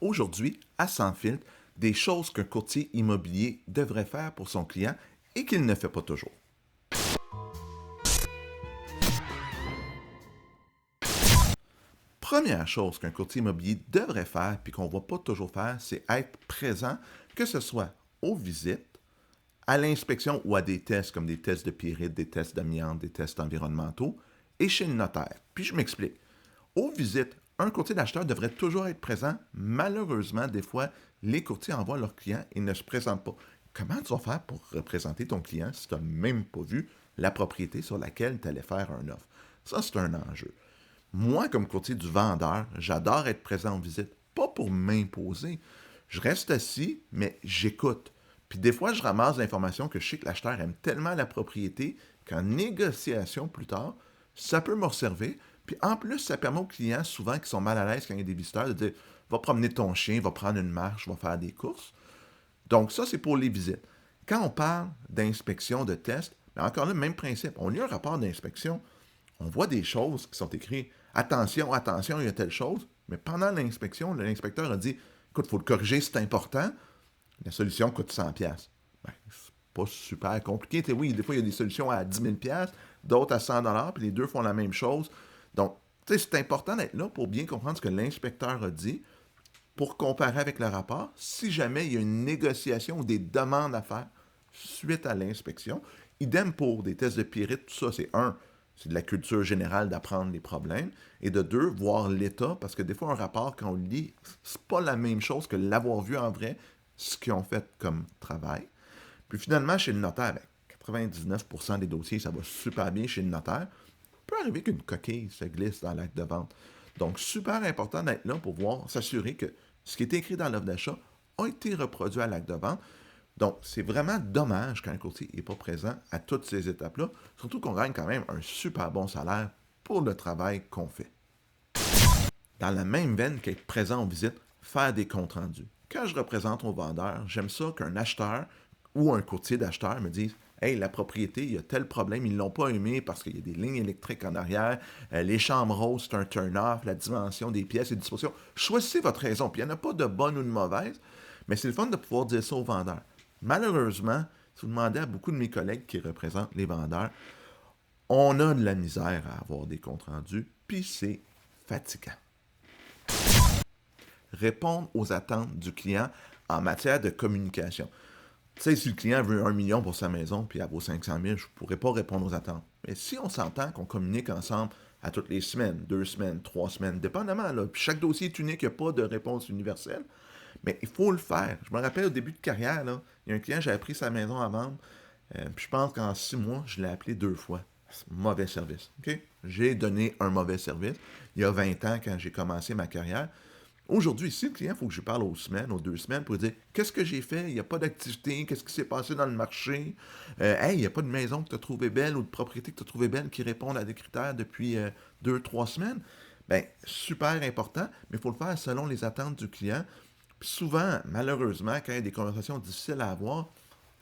Aujourd'hui, à Sans filtre, des choses qu'un courtier immobilier devrait faire pour son client et qu'il ne fait pas toujours. Première chose qu'un courtier immobilier devrait faire puis qu'on ne va pas toujours faire, c'est être présent, que ce soit aux visites, à l'inspection ou à des tests comme des tests de pyrite, des tests d'amiante, des tests environnementaux et chez le notaire. Puis je m'explique. Aux visites, un courtier d'acheteur devrait toujours être présent. Malheureusement, des fois, les courtiers envoient leurs clients et ne se présentent pas. Comment tu vas faire pour représenter ton client si tu n'as même pas vu la propriété sur laquelle tu allais faire un offre? Ça, c'est un enjeu. Moi, comme courtier du vendeur, j'adore être présent en visite. Pas pour m'imposer. Je reste assis, mais j'écoute. Puis des fois, je ramasse l'information que je sais que l'acheteur aime tellement la propriété qu'en négociation plus tard, ça peut me resservir. Puis en plus, ça permet aux clients, souvent qui sont mal à l'aise quand il y a des visiteurs, de dire va promener ton chien, va prendre une marche, va faire des courses. Donc ça, c'est pour les visites. Quand on parle d'inspection, de test, ben encore là, même principe. On lit un rapport d'inspection, on voit des choses qui sont écrites. Attention, attention, il y a telle chose. Mais pendant l'inspection, l'inspecteur a dit écoute, il faut le corriger, c'est important. La solution coûte 100$. Ben, c'est pas super compliqué. T'sais, oui, des fois, il y a des solutions à 10 000$, d'autres à 100$, puis les deux font la même chose. Donc, c'est important d'être là pour bien comprendre ce que l'inspecteur a dit, pour comparer avec le rapport, si jamais il y a une négociation ou des demandes à faire suite à l'inspection. Idem pour des tests de pyrite, tout ça, c'est c'est de la culture générale d'apprendre les problèmes, et de deux, voir l'état, parce que des fois, un rapport, quand on le lit, c'est pas la même chose que l'avoir vu en vrai, ce qu'ils ont fait comme travail. Puis finalement, chez le notaire, ben, 99% des dossiers, ça va super bien chez le notaire. Il peut arriver qu'une coquille se glisse dans l'acte de vente. Donc, super important d'être là pour voir, s'assurer que ce qui est écrit dans l'offre d'achat a été reproduit à l'acte de vente. Donc, c'est vraiment dommage quand un courtier n'est pas présent à toutes ces étapes-là, surtout qu'on gagne quand même un super bon salaire pour le travail qu'on fait. Dans la même veine qu'être présent en visite, faire des comptes rendus. Quand je représente mon vendeur, j'aime ça qu'un acheteur ou un courtier d'acheteur me dise hey, la propriété, il y a tel problème, ils ne l'ont pas aimé parce qu'il y a des lignes électriques en arrière, les chambres roses, c'est un turn-off, la dimension des pièces et dispositions. Choisissez votre raison, puis il n'y en a pas de bonne ou de mauvaise, mais c'est le fun de pouvoir dire ça aux vendeurs. Malheureusement, si vous demandez à beaucoup de mes collègues qui représentent les vendeurs, on a de la misère à avoir des comptes rendus, puis c'est fatigant. Répondre aux attentes du client en matière de communication. Tu sais, si le client veut 1 million pour sa maison, puis elle vaut 500 000, je ne pourrais pas répondre aux attentes. Mais si on s'entend qu'on communique ensemble à toutes les semaines, 2 semaines, 3 semaines, dépendamment, là, puis chaque dossier est unique, il n'y a pas de réponse universelle, mais il faut le faire. Je me rappelle au début de carrière, là, il y a un client, j'avais pris sa maison à vendre, puis je pense qu'en 6 mois, je l'ai appelé 2 fois. Mauvais service. OK? J'ai donné un mauvais service. Il y a 20 ans, quand j'ai commencé ma carrière. Aujourd'hui, si le client, il faut que je parle aux semaines, aux 2 semaines, pour dire qu'est-ce que j'ai fait, il n'y a pas d'activité, qu'est-ce qui s'est passé dans le marché, hey, il n'y a pas de maison que tu as trouvée belle ou de propriété que tu as trouvée belle qui répondent à des critères depuis 2, 3 semaines. Bien, super important, mais il faut le faire selon les attentes du client. Puis souvent, malheureusement, quand il y a des conversations difficiles à avoir,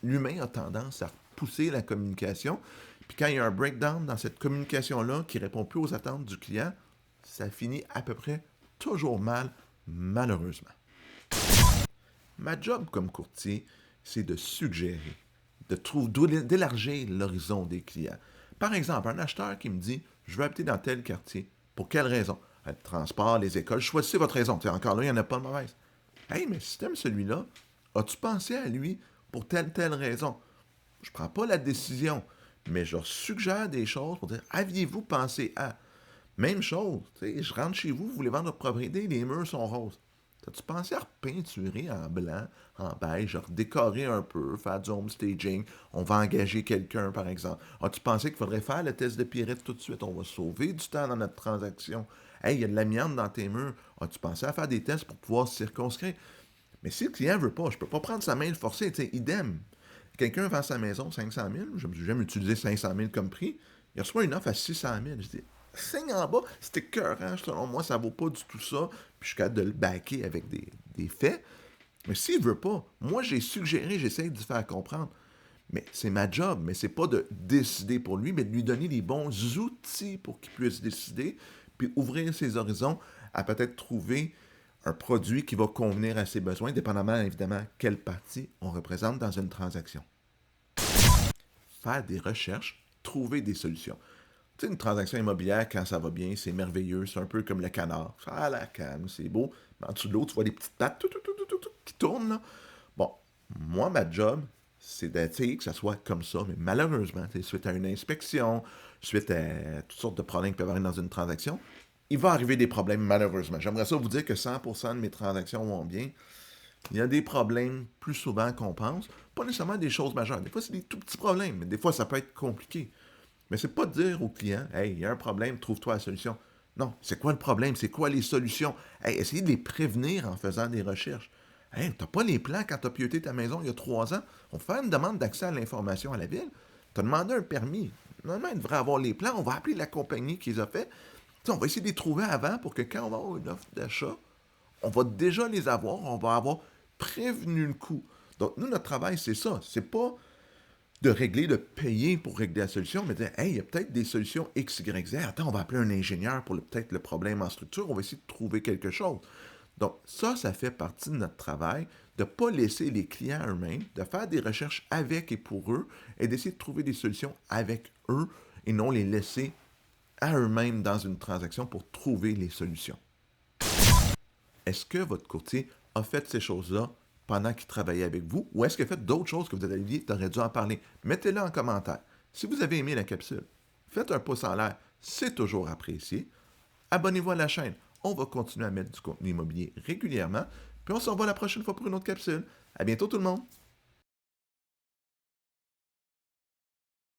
l'humain a tendance à pousser la communication. Puis quand il y a un breakdown dans cette communication-là qui répond plus aux attentes du client, ça finit à peu près toujours mal, malheureusement. Ma job comme courtier, c'est de suggérer, d'élargir l'horizon des clients. Par exemple, un acheteur qui me dit je veux habiter dans tel quartier. Pour quelle raison? Le transport, les écoles, choisissez votre raison. T'sais, encore là, il n'y en a pas de mauvaise. Hey, mais si tu aimes celui-là, as-tu pensé à lui pour telle raison? Je ne prends pas la décision, mais je leur suggère des choses pour dire aviez-vous pensé à? Même chose, je rentre chez vous, vous voulez vendre votre propriété, les murs sont roses. As-tu pensé à repeinturer en blanc, en beige, à redécorer un peu, faire du home staging? On va engager quelqu'un, par exemple. As-tu pensé qu'il faudrait faire le test de pyrite tout de suite? On va sauver du temps dans notre transaction. Hey, il y a de l'amiante dans tes murs. As-tu pensé à faire des tests pour pouvoir se circonscrire? Mais si le client veut pas, je peux pas prendre sa main et le forcer. Idem. Quelqu'un vend sa maison 500 000, j'aime utiliser 500 000 comme prix, il reçoit une offre à 600 000. Je dis, signe en bas, c'était écœurant, selon moi, ça vaut pas du tout ça. Puis je suis capable de le backer avec des faits. Mais s'il veut pas, moi j'ai suggéré, j'essaie de lui faire comprendre. Mais c'est ma job, mais c'est pas de décider pour lui, mais de lui donner les bons outils pour qu'il puisse décider, puis ouvrir ses horizons à peut-être trouver un produit qui va convenir à ses besoins, dépendamment évidemment quelle partie on représente dans une transaction. Faire des recherches, trouver des solutions. Tu sais, une transaction immobilière, quand ça va bien, c'est merveilleux, c'est un peu comme le canard. Ah, la calme, c'est beau. Mais en dessous de l'eau, tu vois des petites pattes qui tournent, là. Bon, moi, ma job, c'est d'être, que ça soit comme ça, mais malheureusement, suite à une inspection, suite à toutes sortes de problèmes qui peuvent arriver dans une transaction, il va arriver des problèmes, malheureusement. J'aimerais ça vous dire que 100% de mes transactions vont bien. Il y a des problèmes plus souvent qu'on pense. Pas nécessairement des choses majeures. Des fois, c'est des tout petits problèmes, mais des fois, ça peut être compliqué. Mais c'est pas de dire au client, hey, il y a un problème, trouve-toi la solution. Non, c'est quoi le problème? C'est quoi les solutions? Hey, essayez de les prévenir en faisant des recherches. Hey, t'as pas les plans quand t'as piloté ta maison il y a 3 ans? On fait une demande d'accès à l'information à la ville. T'as demandé un permis. Normalement, il devrait avoir les plans. On va appeler la compagnie qui les a fait. T'sais, on va essayer de les trouver avant pour que quand on va avoir une offre d'achat, on va déjà les avoir. On va avoir prévenu le coût. Donc, nous, notre travail, c'est ça. C'est pas de régler, de payer pour régler la solution, mais de dire, hey, il y a peut-être des solutions X, Y, Z. Attends, on va appeler un ingénieur pour peut-être le problème en structure. On va essayer de trouver quelque chose. Donc, ça fait partie de notre travail, de ne pas laisser les clients eux-mêmes, de faire des recherches avec et pour eux, et d'essayer de trouver des solutions avec eux, et non les laisser à eux-mêmes dans une transaction pour trouver les solutions. Est-ce que votre courtier a fait ces choses-là pendant qu'il travaillait avec vous, ou est-ce qu'il a fait d'autres choses que vous avez dit, tu aurais dû en parler? Mettez-le en commentaire. Si vous avez aimé la capsule, faites un pouce en l'air, c'est toujours apprécié. Abonnez-vous à la chaîne. On va continuer à mettre du contenu immobilier régulièrement. Puis on se revoit la prochaine fois pour une autre capsule. À bientôt tout le monde!